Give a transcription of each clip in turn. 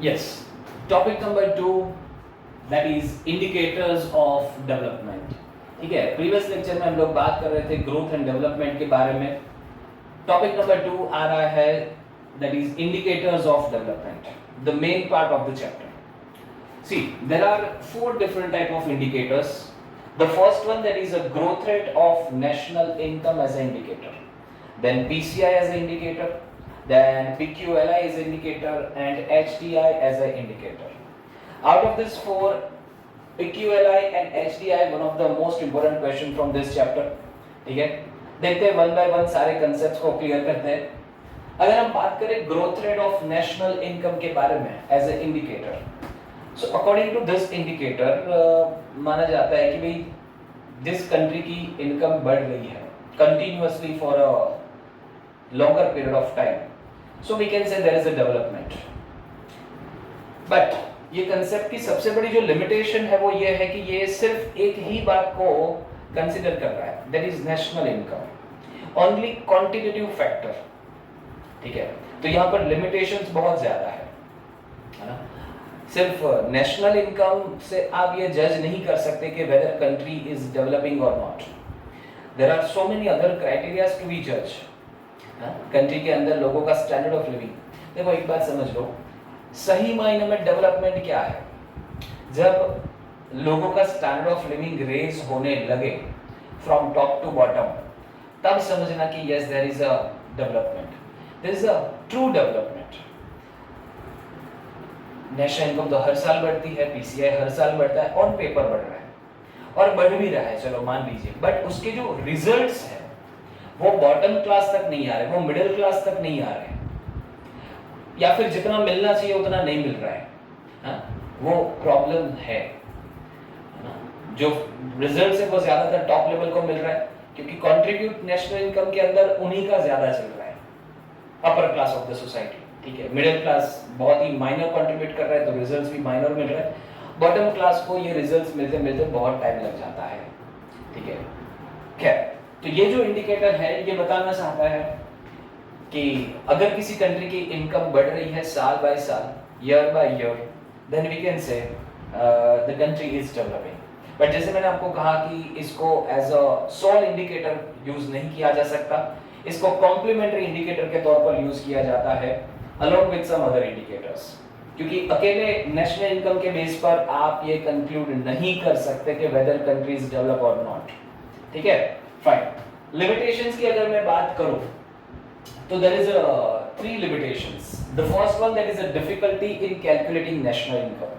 Yes. Topic number 2, that is indicators of development. ठीक है, previous lecture में हम लोग बात कर रहे थे ग्रोथ एंड डेवलपमेंट के बारे में. टॉपिक नंबर 2 आ रहा है, that is indicators of development, the main part of the chapter. See, there are 4 different type of indicators. The first one, that is a growth rate of national income as an indicator, then PCI as an indicator, then PQLI as an indicator, and HDI as an indicator. Out of this 4, PQLI and HDI one of the most important question from this chapter. ठीक है, देखते हैं one by one सारे concepts को clear करते हैं. अगर हम बात करें growth rate of national income के बारे में as a indicator, so according to this indicator माना जाता है कि भाई जिस कंट्री की इनकम बढ़ रही है continuously for a longer period of time, so we can say there is a development. But ये कंसेप्ट की सबसे बड़ी जो लिमिटेशन है वो ये है कि ये सिर्फ एक ही बात को कंसीडर कर रहा है, that is national income, only quantitative factor. ठीक है, तो यहाँ पर लिमिटेशंस बहुत ज्यादा है ना. सिर्फ नेशनल इनकम से आप ये जज नहीं कर सकते कि वेदर कंट्री इज डेवलपिंग और not. There are so many other criterias to be जज. कंट्री के अंदर लोगों का स्टैंडर्ड ऑफ लिविंग, देखो एक बात समझ लो, सही मायने में डेवलपमेंट क्या है? जब लोगों का स्टैंडर्ड ऑफ लिविंग रेज होने लगे फ्रॉम टॉप टू बॉटम, तब समझना कि yes there is a development, there is a true development. National income तो हर साल बढ़ती है, पीसीआई हर साल बढ़ता है, ऑन पेपर बढ़ रहा है और बढ़ भी रहा है, चलो मान लीजिए, बट उसके जो रिजल्ट्स हैं वो बॉटम क्लास तक नहीं आ रहे, वो मिडिल क्लास तक नहीं आ रहे, या फिर जितना मिलना चाहिए उतना नहीं मिल रहा है. वो प्रॉब्लम है ना. जो रिजल्ट्स है वो ज्यादातर टॉप लेवल को मिल रहा है क्योंकि कंट्रीब्यूट नेशनल इनकम के अंदर उन्हीं का ज्यादा चल रहा है, upper class of the society. ठीक है, मिडिल क्लास बहुत ही माइनर कंट्रीब्यूट कर रहा है तो रिजल्ट्स भी माइनर मिल रहा है, बॉटम क्लास को ये रिजल्ट्स मिलते मिलते बहुत टाइम लग जाता है. ठीक है, खैर, तो ये जो इंडिकेटर है ये बताना चाहता है कि अगर किसी कंट्री की इनकम बढ़ रही है साल बाय साल, year by year, then we can say the country is developing. But जैसे मैंने आपको कहा कि इसको as a sole indicator use नहीं किया जा सकता, इसको कॉम्प्लीमेंट्री इंडिकेटर के तौर पर यूज किया जाता है along with some other indicators, क्योंकि अकेले नेशनल इनकम के बेस पर आप ये कंक्लूड नहीं कर सकते कि वेदर कंट्री इज डेवलप और नॉट. ठीक है, फाइन. लिमिटेशंस की अगर मैं बात करूं तो there is a 3 limitations. The first one, that is a difficulty in calculating national income.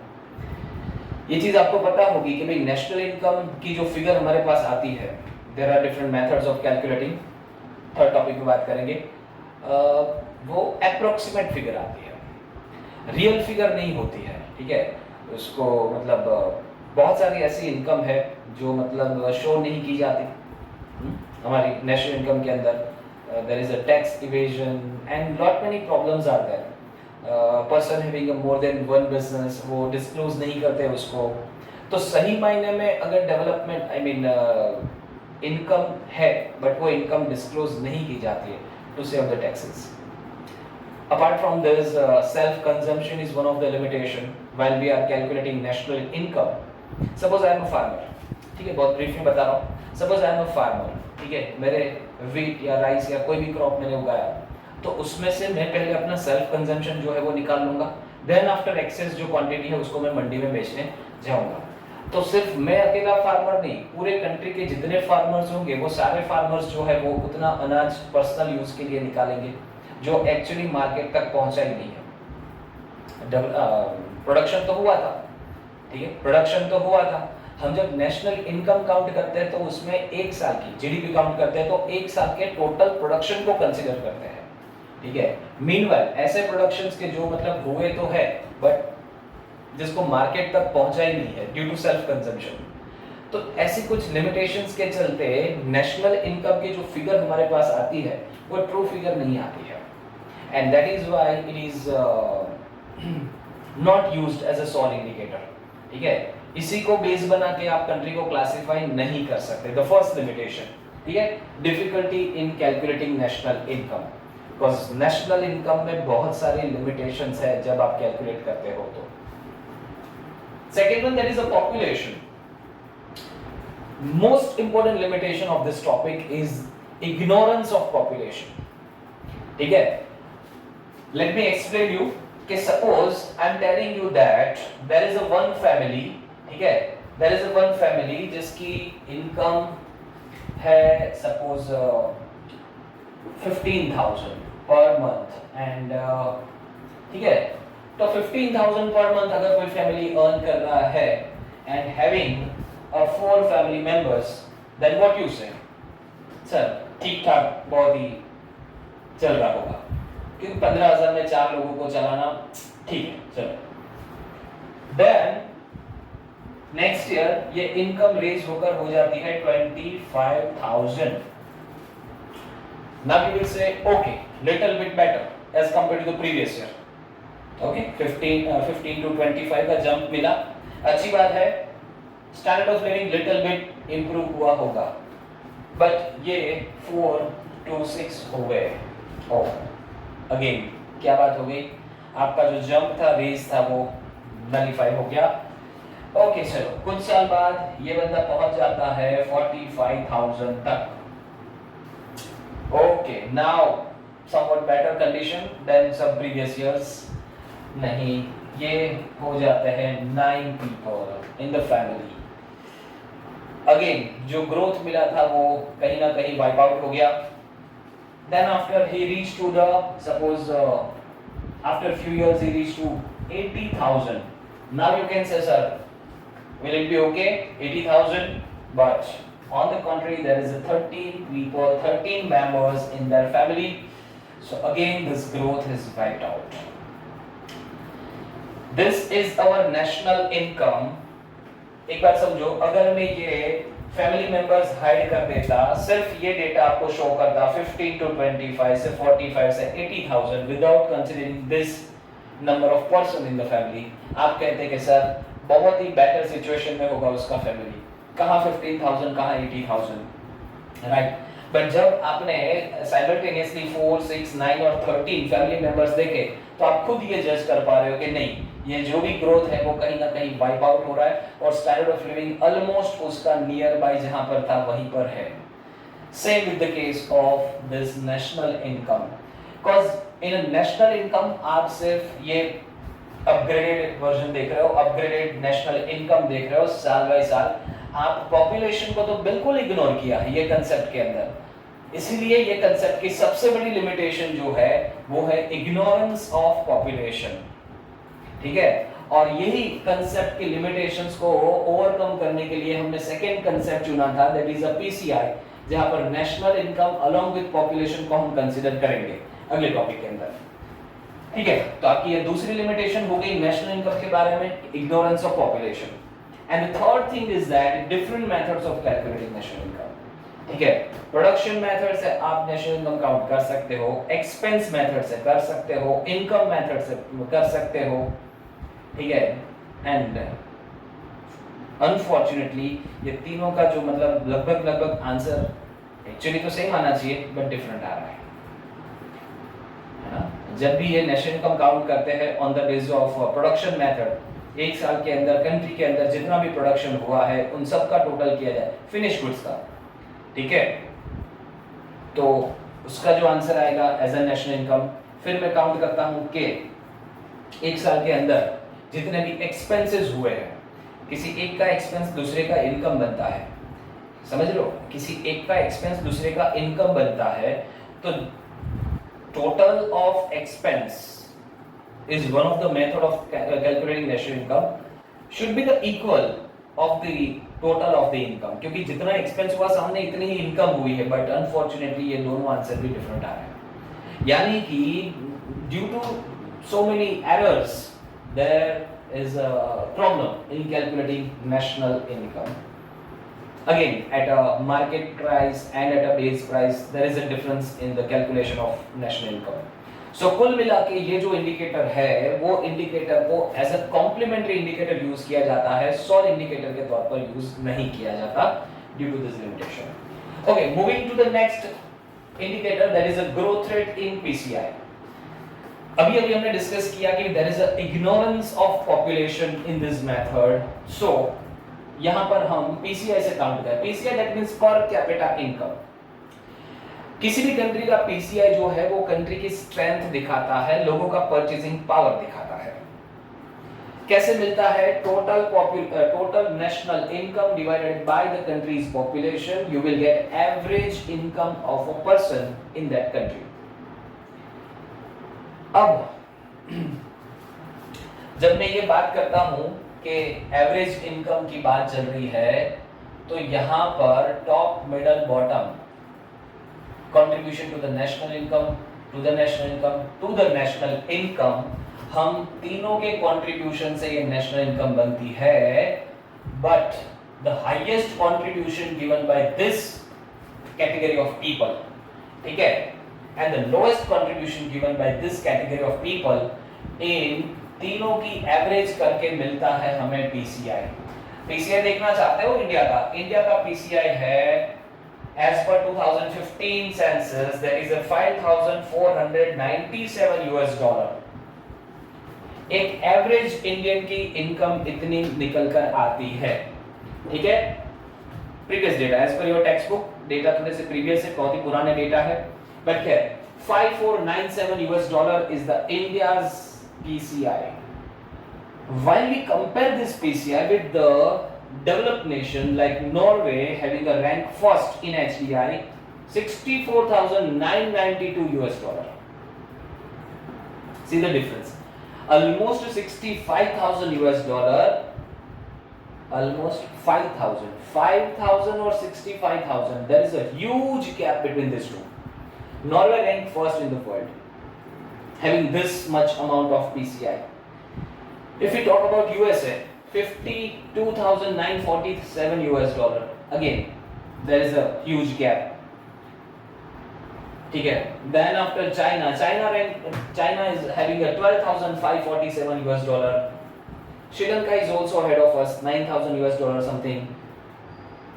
ये चीज आपको पता होगी कि भाई नेशनल इनकम की जो फिगर हमारे पास आती है, there are different methods of calculating. Third topic पे बात करेंगे. वो अप्रोक्सीमेट फिगर आती है, रियल फिगर नहीं होती है. ठीक है, उसको मतलब बहुत सारी ऐसी इनकम है जो मतलब शो नहीं की जाती हमारी नेशनल इनकम के अंदर. There is a tax evasion and lot many problems are there. Person having a more than one business, वो disclose नहीं करते उसको. तो सही मायने में अगर डेवलपमेंट आई मीन इनकम है बट वो इनकम डिस्क्लोज नहीं की जाती है to save the taxes. Apart from this, self consumption is one of the limitation while we are calculating national income. Suppose I am a farmer. ठीक है, बहुत briefly बता रहा हूँ. Suppose I am a farmer. ठीक है, मेरे wheat या राइस या कोई भी क्रॉप मैंने उगाया, तो उसमें से मैं पहले अपना सेल्फ कंजम्पशन जो है वो निकाल लूंगा, देन आफ्टर एक्सेस जो क्वांटिटी है उसको मैं मंडी में बेचने जाऊंगा. तो सिर्फ मैं अकेला फार्मर नहीं, पूरे कंट्री के जितने फार्मर्स होंगे वो सारे फार्मर्स जो है वो उतना अनाज पर्सनल यूज के लिए निकालेंगे जो एक्चुअली मार्केट तक पहुंचा ही नहीं है. प्रोडक्शन तो हुआ था, ठीक है, प्रोडक्शन तो हुआ था. हम जब नेशनल इनकम काउंट करते हैं तो उसमें एक साल की जीडीपी काउंट करते हैं तो एक साल के टोटल प्रोडक्शन को कंसीडर करते हैं. ठीक है, मीनवाइल ऐसे प्रोडक्शंस के जो मतलब हुए तो है बट जिसको मार्केट तक पहुंचा ही नहीं है ड्यू टू सेल्फ कंजम्पशन. तो ऐसी कुछ लिमिटेशंस के चलते नेशनल इनकम की जो फिगर हमारे पास आती है वो ट्रू फिगर नहीं आती है, and that is why it is not used as a sole indicator. ठीक है, इसी को बेस बना के आप कंट्री को क्लासिफाई नहीं कर सकते. The first limitation. ठीक है, difficulty in calculating national income. Because national income में बहुत सारी लिमिटेशंस है जब आप कैलकुलेट करते हो तो। Second one, that is a population. Most important limitation of this topic is ignorance of population. ठीक है, लेट मी एक्सप्लेन यू कि suppose I am telling you that there is a one family, ठीक है, there is a one family जिसकी income है suppose 15,000 per month and ठीक है, तो 15,000 पर मंथ अगर कोई फैमिली अर्न कर रहा है and having 4 family members, then what you say sir ठीक ठाक बहुत ही चल रहा होगा क्योंकि 15,000 में 4 लोगों को चलाना ठीक है, चलो। देन नेक्स्ट ईयर ये इनकम रेज होकर हो जाती है 25,000। Now we will say okay, little bit better as compared to the previous year. Okay, 15 to 25 का जंप मिला, अच्छी बात है। Standard of living little bit improve हुआ होगा, बट ये 4 to 6 हो गए। अगेन क्या बात हो गई, आपका जो जंप था, रेस था, वो नलिफाई हो गया। ओके चलो, कुछ साल बाद ये बंदा पहुंच जाता है 45,000 तक। Okay, now somewhat better condition than some previous years। नहीं, ये हो जाते हैं 9 people in the family। Again जो ग्रोथ मिला था वो कहीं ना कहीं वाइप आउट हो गया। Then after he reached to the suppose after a few years he reached to 80,000। Now you can say sir, will it be okay 80,000? But on the contrary, there is a 13 people, 13 members in their family, so again this growth is wiped out। This is our national income। एक बार समझो, अगर मैं ये family members hide कर देता, सिर्फ ये data आपको शो करता 15 to 25 से 45 से 80,000 without considering this number of person in the family, आप कहते कि सर बहुत ही बेटर सिचुएशन में होगा उसका फैमिली, कहाँ 15,000 कहाँ 80,000, राइट। बट जब आपने साइमल्टेनियसली 4, 6, 9 और 13 फैमिली मेंबर्स देखे, तो आप खुद ये जज कर पा रहे हो कि नहीं, ये जो भी ग्रोथ है वो कहीं ना कहीं वाइप आउट हो रहा है और स्टैंडर्ड ऑफ लिविंग ऑलमोस्ट उसका नियर बाय जहां पर था वहीं पर है। Same with the case of this national income, because in national income आप सिर्फ ये अपग्रेडेड वर्जन देख रहे हो, अपग्रेडेड नेशनल इनकम देख रहे हो साल बाय साल। आप पॉपुलेशन को तो बिल्कुल इग्नोर किया है ये कंसेप्ट के अंदर। इसीलिए ये कंसेप्ट की सबसे बड़ी लिमिटेशन जो है वो है इग्नोरेंस ऑफ पॉपुलेशन, ठीक है। और यही कंसेप्ट की लिमिटेशंस को ओवरकम करने के लिए हमने सेकंड कंसेप्ट चुना था, दैट इज अ पीसीआई, जहां पर national income along with population को हम कंसीडर करेंगे अगले टॉपिक के अंदर, ठीक है। तो आपकी ये दूसरी लिमिटेशन हो गई नेशनल इनकम के बारे में, ignorance of population. And the third thing is that different methods of calculating national income, ठीक है। प्रोडक्शन मेथड से आप नेशनल इनकम काउंट कर सकते हो, एक्सपेंस मेथड से कर सकते हो, इनकम मेथड से कर सकते हो, ठीक है। एंड अनफॉर्चुनेटली ये तीनों का जो मतलब लगभग आंसर एक्चुअली तो सेम आना चाहिए बट डिफरेंट आ रहा है ना। जब भी ये नेशनल इनकम काउंट करते हैं on the basis of production method, एक साल के अंदर कंट्री के अंदर जितना भी प्रोडक्शन हुआ है उन सब का टोटल किया जाए फिनिश गुड्स का, ठीक है। तो उसका जो आंसर आएगा एज अ नेशनल इनकम, फिर मैं काउंट करता हूं कि एक साल के अंदर जितने भी एक्सपेंसेस हुए हैं, किसी एक का एक्सपेंस दूसरे का इनकम बनता है, समझ लो, किसी एक का एक्सपेंस दूसरे का इनकम बनता है, तो total of expense is one of the method of calculating national income should be the equal of the total of the income, क्योंकि जितना एक्सपेंस हुआ सामने इतनी ही इनकम हुई है, बट अनफॉर्चुनेटली ये दोनों आंसर भी डिफरेंट आ रहे हैं। यानी कि due to so many errors there is a problem in calculating national income. Again, at a market price and at a base price, there is a difference in the calculation of national income. So कुल मिला के ये जो indicator है वो indicator को as a complementary indicator use किया जाता है, सोल इंडिकेटर के तौर पर यूज नहीं किया जाता due to this limitation. Okay, moving to the next indicator that is a growth rate in PCI. अभी हमने डिस्कस किया कि there is a ignorance of population in this method. So यहाँ पर हम PCI से काउंट करें. PCI that means per capita income. किसी भी कंट्री का PCI जो है वो कंट्री की स्ट्रेंथ दिखाता है, लोगों का परचेजिंग पावर दिखाता है. कैसे मिलता है? Total national income divided by the countries population. You will get average income of a person in that country. अब जब मैं ये बात करता हूं कि एवरेज इनकम की बात चल रही है, तो यहां पर top middle bottom contribution to the national income, to the national income, to the national income, हम तीनों के कंट्रीब्यूशन से ये नेशनल इनकम बनती है. But the highest contribution given by this category of people, ठीक है, and the lowest contribution given by this category of people, इन तीनों की एवरेज करके मिलता है हमें PCI. PCI देखना चाहते हो इंडिया का? इंडिया का PCI है as per 2015 census that is a $5,497. एक एवरेज इंडियन की इनकम इतनी निकल कर आती है, ठीक है. Previous data as per your textbook, data थोड़े से प्रीवियस है, बहुत ही पुराने डेटा है. But here, $5,497 is the India's PCI. While we compare this PCI with the developed nation like Norway having a rank first in HDI, $64,992. See the difference. Almost $65,000. Almost 5,000. 5,000 or 65,000. There is a huge gap between these two. Norway ranked first in the world, having this much amount of PCI. If we talk about USA, $52,947. Again, there is a huge gap. ठीक है. Then after China is having a $12,547. Sri Lanka is also ahead of us, $9,000 something.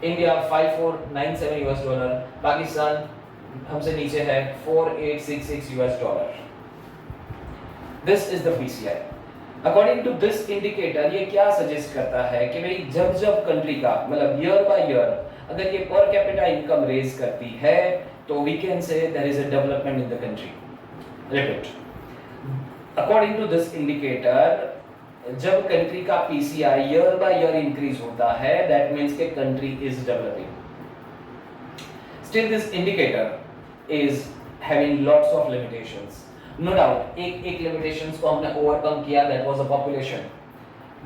India $5,497. Pakistan हमसे नीचे है $4,866. This is the PCI. According to this indicator, ये क्या suggest करता है कि भाई जब कंट्री का मतलब ईयर बाय ईयर अगर ये पर कैपिटा इनकम रेज करती है तो we can say there is a development in the country. Repeat. According to this indicator, जब कंट्री का PCI year by year increase होता है, that means कि country is developing. Still this indicator is having lots of limitations. No doubt, एक limitations को हमने overcome किया, that was a population.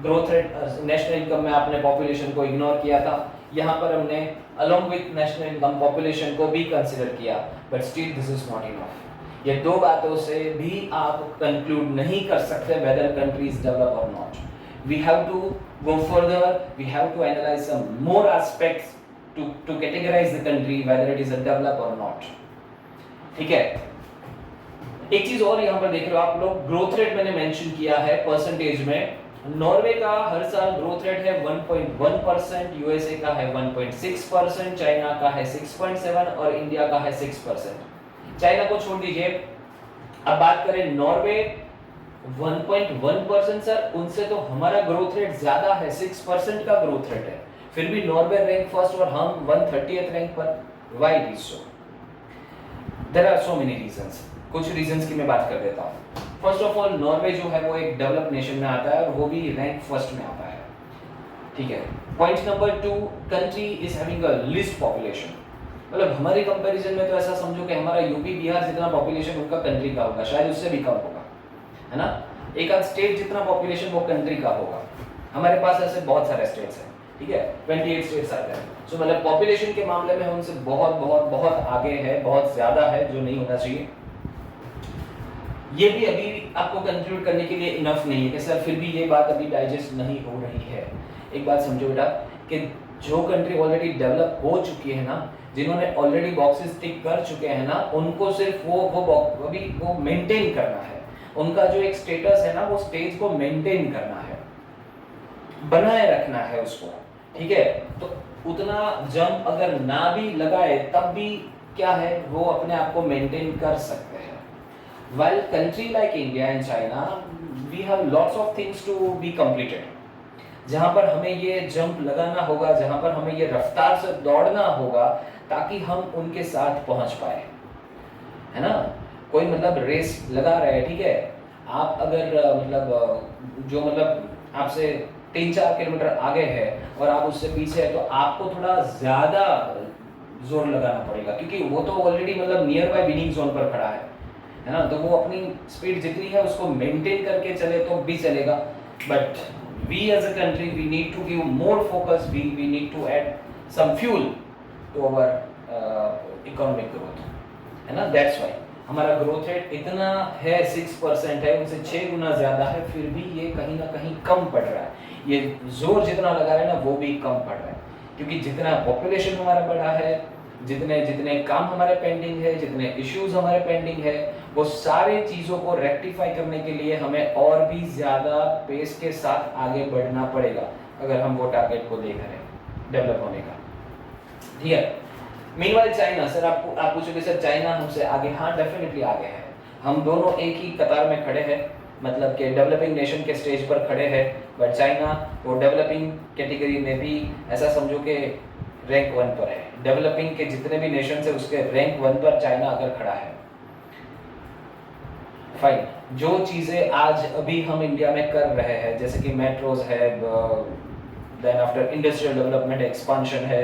Growth rate, national income में आपने population को ignore किया था. यहाँ पर हमने along with national income population को भी consider किया, but still this is not enough. ये दो बातों से भी आप conclude नहीं कर सकते whether country is developed or not. We have to go further. We have to analyze some more aspects to categorize the country whether it is a developed or not. ठीक है. एक चीज और यहाँ पर देख रहे हो आप लोग, ग्रोथ रेट मैंने मेंशन किया है परसेंटेज में. नॉर्वे का हर साल ग्रोथ रेट है 1.1%, यूएसए का है 1.6%, चाइना का है 6.7 और इंडिया का है 6%. चाइना को छोड़ दीजिए. अब बात करें नॉर्वे 1.1% सर, उनसे तो हमारा ग्रोथ रेट ज्यादा है, 6% का ग्रोथ रेट है, फिर भी नॉर्वे रैंक फर्स्ट और हम 130th रैंक पर. Why it is so? There are so many reasons. कुछ रीजंस की मैं बात कर देता हूँ. फर्स्ट ऑफ ऑल, नॉर्वे जो है वो एक डेवलप्ड नेशन में आता है और वो भी रैंक फर्स्ट में आता है, ठीक है. Point number 2, country is having a list population. मतलब हमारे कंपैरिजन में तो ऐसा समझो कि हमारा यूपी बिहार जितना पॉपुलेशन उनका कंट्री का होगा, शायद उससे भी कम होगा, है ना. एक आध स्टेट जितना पॉपुलेशन वो कंट्री का होगा. हमारे पास ऐसे बहुत सारे स्टेट्स हैं, ठीक है, 28 स्टेट्स आते हैं. सो मतलब पॉपुलेशन के मामले में उनसे बहुत बहुत बहुत आगे है, बहुत ज्यादा है, जो नहीं होना चाहिए. ये भी अभी आपको कंक्लूड करने के लिए इनफ नहीं है कि सर फिर भी ये बात अभी डाइजेस्ट नहीं हो रही है. एक बात समझो बेटा कि जो कंट्री ऑलरेडी डेवलप हो चुकी है ना, जिन्होंने ऑलरेडी बॉक्सेस टिक कर चुके हैं ना, उनको सिर्फ वो मेंटेन करना है. उनका जो एक स्टेटस है ना, वो स्टेज को मेंटेन करना है, बनाए रखना है उसको, ठीक है. तो उतना जंप अगर ना भी लगाए तब भी क्या है वो अपने आप को मेंटेन कर सकते हैं। While country like India and China, we have lots of things to be completed. जहाँ पर हमें ये जंप लगाना होगा, जहाँ पर हमें ये रफ्तार से दौड़ना होगा ताकि हम उनके साथ पहुँच पाए, है ना। कोई मतलब रेस लगा रहे हैं, ठीक है, आप अगर जो आपसे 3-4 किलोमीटर आगे है और आप उससे पीछे है तो आपको थोड़ा ज़्यादा जोर लगाना पड़ेगा, क्योंकि वो तो already near by winning zone पर खड़ा है ना। तो वो अपनी स्पीड जितनी है उसको मेंटेन करके चले तो भी चलेगा, but we as a country we need to give more focus, we need to add some fuel to our economic growth, है ना। दैट्स वाई हमारा ग्रोथ रेट इतना है 6% है, उनसे 6 गुना ज़्यादा है, फिर भी ये कहीं ना कहीं कम पड़ रहा है। ये जोर जितना लगा रहे हैं ना वो भी कम पड़ रहा है, क्योंकि जितना पॉपुलेशन हमारा बढ़ा है, जितने काम हमारे पेंडिंग है, जितने इश्यूज हमारे पेंडिंग है, वो सारे चीज़ों को रेक्टिफाई करने के लिए हमें और भी ज़्यादा पेस के साथ आगे बढ़ना पड़ेगा, अगर हम वो टारगेट को देख रहे हैं डेवलप होने का, ठीक है। मीनवाइल चाइना, सर आप पूछोगे सर चाइना हमसे आगे, हाँ डेफिनेटली आगे है। हम दोनों एक ही कतार में खड़े हैं, मतलब कि डेवलपिंग नेशन के स्टेज पर खड़े हैं, बट चाइना वो डेवलपिंग कैटेगरी में भी ऐसा समझो कि रैंक 1 पर है। डेवलपिंग के जितने भी नेशन है उसके रैंक 1 पर चाइना अगर खड़ा है, फाइन। जो चीज़ें आज अभी हम इंडिया में कर रहे हैं, जैसे कि मेट्रोज है, then after industrial development expansion है,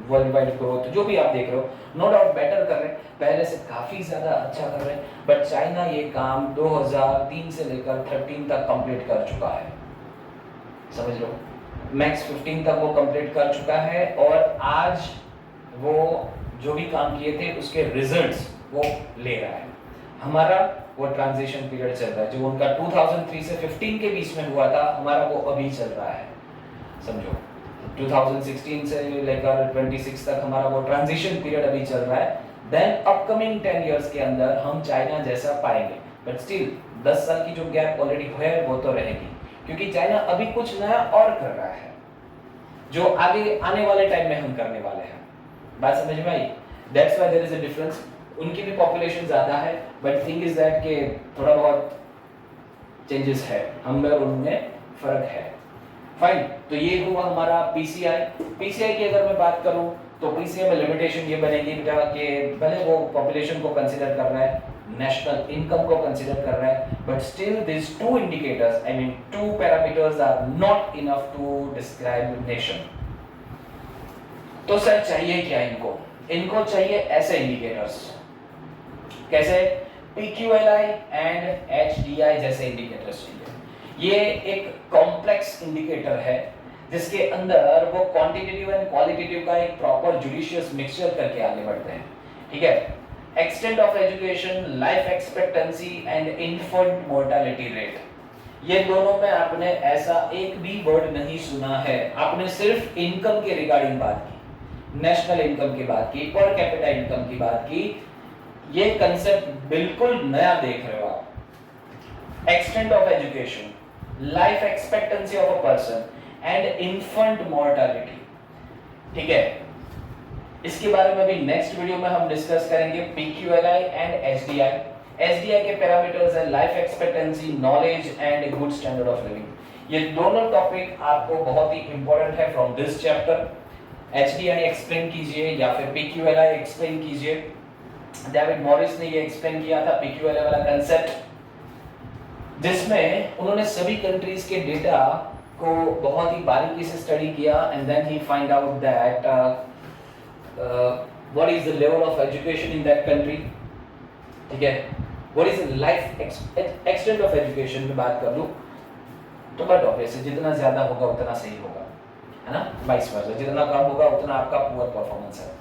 वर्ल्ड वाइड ग्रोथ, जो भी आप देख रहे हो, नो डाउट बेटर कर रहे हैं, पहले से काफ़ी ज़्यादा अच्छा कर रहे हैं, बट चाइना ये काम 2003 से लेकर 13 तक कंप्लीट कर चुका है, समझ लो। मैक्स 15 तक वो कंप्लीट कर चुका है, और आज वो जो भी काम किए थे उसके रिजल्ट्स वो ले रहा है। हमारा वो ट्रांजिशन पीरियड चल रहा है, जो उनका 2003 से 15 के बीच में हुआ था, हमारा वो अभी चल रहा है, समझो। 2016 से लेकर 26 तक हमारा वो ट्रांजिशन पीरियड अभी चल रहा है। देन अपकमिंग 10 इयर्स के अंदर हम चाइना जैसा पाएंगे, बट स्टिल 10 साल की जो गैप ऑलरेडी है वो तो रहेगी, क्योंकि चाइना अभी कुछ नया और कर रहा है जो आगे आने वाले टाइम में हम करने वाले हैं। बात समझ में आई? That's why there is a difference. उनकी भी पॉपुलेशन ज़्यादा है, बट थिंग इज दैट कि थोड़ा बहुत चेंजेस है, हम में और उनमें फ़र्क है। फाइन, तो ये हुआ हमारा पीसीआई। पीसीआई की अगर मैं बात करूं तो पीसीआई में लिमिटेशन ये बनेगी बेटा कि भले वो पॉपुलेशन को कंसीडर कर रहा है, नेशनल इनकम को कंसीडर कर रहा है, but still this two indicators, I mean two parameters are not enough to describe nation. तो सर चाहिए क्या इनको? इनको चाहिए ऐसे इंडिकेटर्स, कैसे? PQLI एंड HDI जैसे इंडिकेटर्स चाहिए। ये एक कॉम्प्लेक्स इंडिकेटर है जिसके अंदर वो क्वांटिटेटिव एंड क्वालिटेटिव का एक प्रॉपर जुडिशियस मिक्सचर करके आगे बढ़ते हैं, ठीक है। Extent of education, life expectancy and infant mortality rate, ये दोनों में आपने ऐसा एक भी वर्ड नहीं सुना है। आपने सिर्फ इनकम के रिगार्डिंग बात की, नेशनल इनकम की बात की, पर कैपिटा इनकम की बात की। ये कंसेप्ट बिल्कुल नया देख रहे हो आप। Extent of education, life expectancy of a person and infant mortality, ठीक है। इसके बारे में भी नेक्स्ट वीडियो में हम डिस्कस करेंगे। PQLI and HDI। HDI के पैरामीटर्स है life expectancy, knowledge and good standard of living. ये दोनों टॉपिक आपको बहुत ही इंपॉर्टेंट है from this chapter. HDI explain कीजिए या फिर PQLI एक्सप्लेन कीजिए। डेविड मॉरिस ने ये एक्सप्लेन किया था PQLI वाला कंसेप्ट, जिसमें उन्होंने सभी कंट्रीज के डेटा को बहुत ही बारीकी से स्टडी किया एंड देन ही find out that what is the level of education in that country, ठीक है। What is the life extent of education में बात कर लूं तो बट ऑब्वियसली जितना ज्यादा होगा उतना सही होगा, है ना, वाइस वर्सा। जितना कम होगा उतना आपका पुअर परफॉर्मेंस है।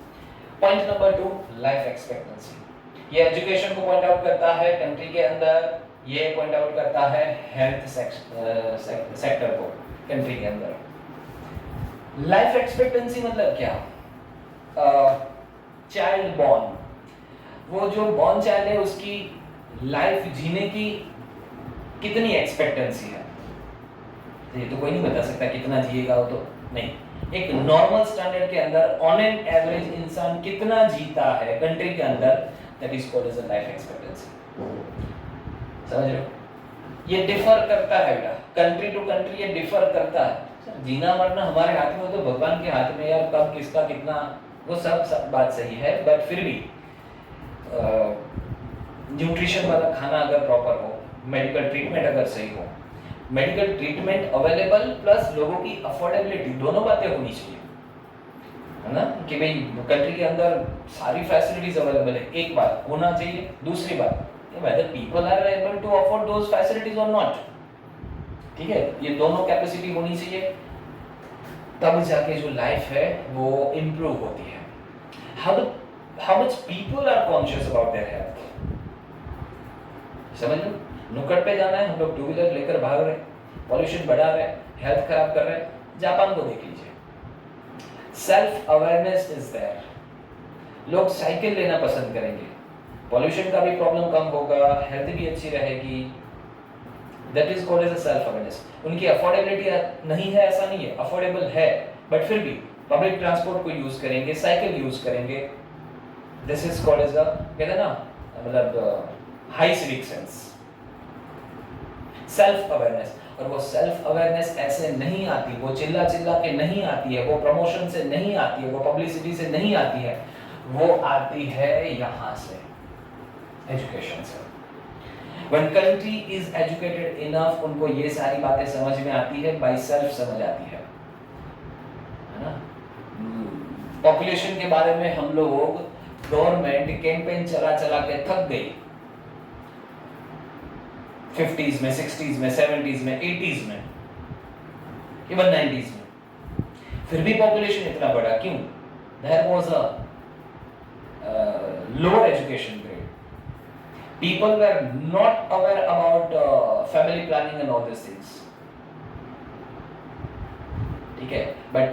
Point number 2, life expectancy. ये एजुकेशन को पॉइंट आउट करता है कंट्री के अंदर, ये पॉइंट आउट करता है हेल्थ सेक्टर को कंट्री के अंदर। लाइफ एक्सपेक्टेंसी मतलब क्या? चाइल्ड बॉर्न, वो जो बॉर्न चाइल्ड है उसकी लाइफ जीने की कितनी एक्सपेक्टेंसी है, ये तो कोई नहीं बता सकता कितना जिएगा वो, तो नहीं। एक नॉर्मल स्टैंडर्ड के अंदर ऑन एन एवरेज इंसान कितना जीता है कंट्री के अंदर, that is called as a life expectancy. समझ रहे हो? ये डिफर करता है बेटा, कंट्री टू कंट्री ये डिफर करता है। जीना मरना हमारे हाथ में हो तो भगवान के हाथ में यार, कब किसका कितना, वो सब बात सही है, बट फिर भी न्यूट्रिशन वाला खाना अगर प्रॉपर हो, मेडिकल ट्रीटमेंट अगर सही हो, मेडिकल ट्रीटमेंट अवेलेबल प्लस लोगों की अफोर्डेबिलिटी, दोनों बातें होनी चाहिए, है ना, कि भाई कंट्री के अंदर सारी फैसिलिटीज अवेलेबल है, एक बात होना चाहिए। दूसरी बात, whether people are able to afford those facilities or not, ठीक है, ये दोनों कैपेसिटी होनी चाहिए, तब जाके जो लाइफ है वो इम्प्रूव होती है। how much people are conscious about their health, समझ लो, नुक्कड़ पे जाना है, हम लोग टू व्हीलर लेकर भाग रहे हैं, पॉल्यूशन बढ़ा रहे हैं, हेल्थ खराब कर रहे हैं, जापान को देख लीजिए, सेल्फ अवेयरनेस इज देयर, लोग साइकिल लेना पसंद करेंगे, पॉल्यूशन का भी प्रॉब्लम कम होगा, हेल्थ भी अच्छी रहेगी, that is called as a self awareness. उनकी अफोर्डेबिलिटी नहीं है ऐसा नहीं है, अफोर्डेबल है, बट फिर भी पब्लिक ट्रांसपोर्ट को यूज करेंगे, साइकिल यूज करेंगे, this is called as a, कहते हैं ना, मतलब high civic sense, self awareness. और वो सेल्फ अवेयरनेस ऐसे नहीं आती, वो चिल्ला चिल्ला के नहीं आती है, वो प्रमोशन से नहीं आती है, वो पब्लिसिटी से नहीं आती है, वो आती है यहाँ से, एजुकेशन से। When country is educated enough, उनको ये सारी बातें समझ में आती है, बाई सेल्फ समझ आती है ना। पॉपुलेशन के बारे में हम लोग गवर्नमेंट कैंपेन चला चला के थक गई, 50s में, 60s में, 70s में, 80s में, इवन 90s में, फिर भी पॉपुलेशन इतना बड़ा क्यों? There was a lower education grade. People were not aware about family planning and all these things. ठीक है, but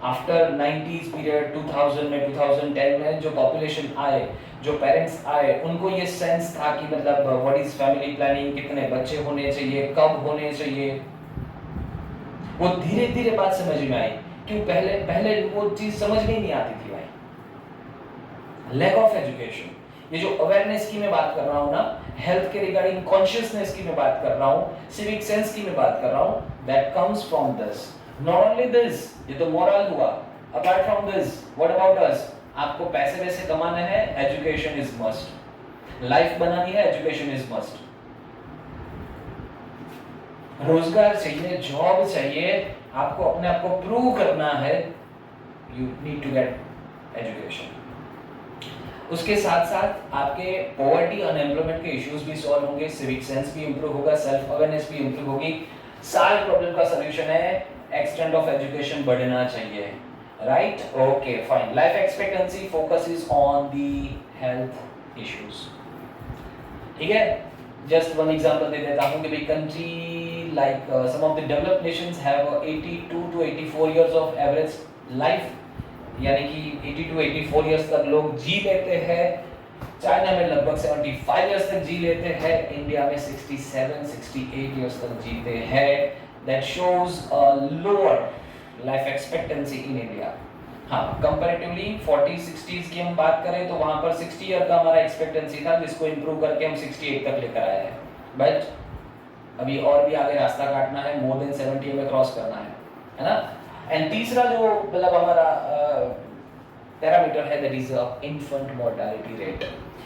after 90s period, 2000 में, 2010 में जो population आए, जो पेरेंट्स आए, उनको ये सेंस था कि मतलब व्हाट इज फैमिली प्लानिंग, कितने बच्चे होने चाहिए, कब होने चाहिए, वो धीरे धीरे बात समझ में आई। क्यों? पहले वो चीज समझ में नहीं आती थी भाई, लैक ऑफ एजुकेशन। ये जो अवेयरनेस की मैं बात कर रहा हूँ ना, हेल्थ के रिगार्डिंग कॉन्शियसनेस की मैं बात कर रहा हूँ, सिविक सेंस की मैं बात कर रहा हूँ, that comes from this, not only this, ये तो मोरल हुआ, apart from this what about us, आपको पैसे वैसे कमाना है, एजुकेशन इज मस्ट, लाइफ बनानी है, एजुकेशन इज मस्ट, रोजगार चाहिए, जॉब चाहिए, आपको अपने आप को प्रूव करना है, you need to get education. उसके साथ साथ आपके पॉवर्टी, अनएम्प्लॉयमेंट के इश्यूज भी सॉल्व होंगे, सिविक सेंस भी इंप्रूव होगा, सेल्फ अवेयरनेस भी इंप्रूव होगी। सारे प्रॉब्लम का सॉल्यूशन है एक्सटेंट ऑफ एजुकेशन बढ़ना चाहिए, right? Okay fine. Life expectancy focuses on the health issues, ठीक है। जस्ट वन एग्जांपल दे देता हूं कि भाई country like some of the developed nations have 82 to 84 years of average life, यानी कि 80 to 84 इयर्स तक लोग जी लेते हैं। चाइना में लगभग 75 इयर्स तक जी लेते हैं, इंडिया में 67 68 इयर्स तक जीते हैं। That shows a lower life expectancy in India. हाँ, कंपैरेटिवली 40 60s की हम बात करें तो वहां पर 60 ईयर का हमारा एक्सपेक्टेंसी था, जिसको इंप्रूव करके हम 68 तक लेकर आए हैं। बट अभी और भी आगे रास्ता काटना है, मोर देन 70 में क्रॉस करना है ना। एंड तीसरा जो मतलब हमारा पैरामीटर है, that is infant mortality rate,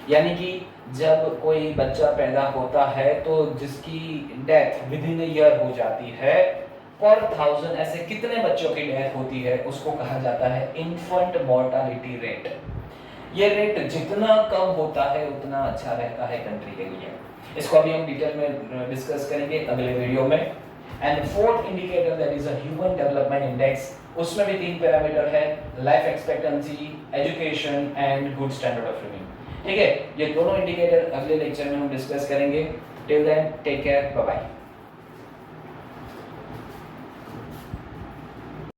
यानी कि जब कोई बच्चा पैदा होता है तो जिसकी death with in a year हो जाती है, पर 1000 ऐसे कितने बच्चों की डेथ होती है, उसको कहा जाता है इन्फेंट मोर्टेलिटी रेट। ये रेट जितना कम होता है उतना अच्छा रहता है कंट्री के लिए। इसको अभी हम डिटेल में डिस्कस करेंगे अगले वीडियो में। And fourth indicator that is a human development index, उसमें भी 3 पैरामीटर है, life expectancy, education and good standard of living. ठीक है, ये दोनों इंडिकेटर अगले लेक्चर में हम डिस्कस करेंगे। Till then take care, bye bye.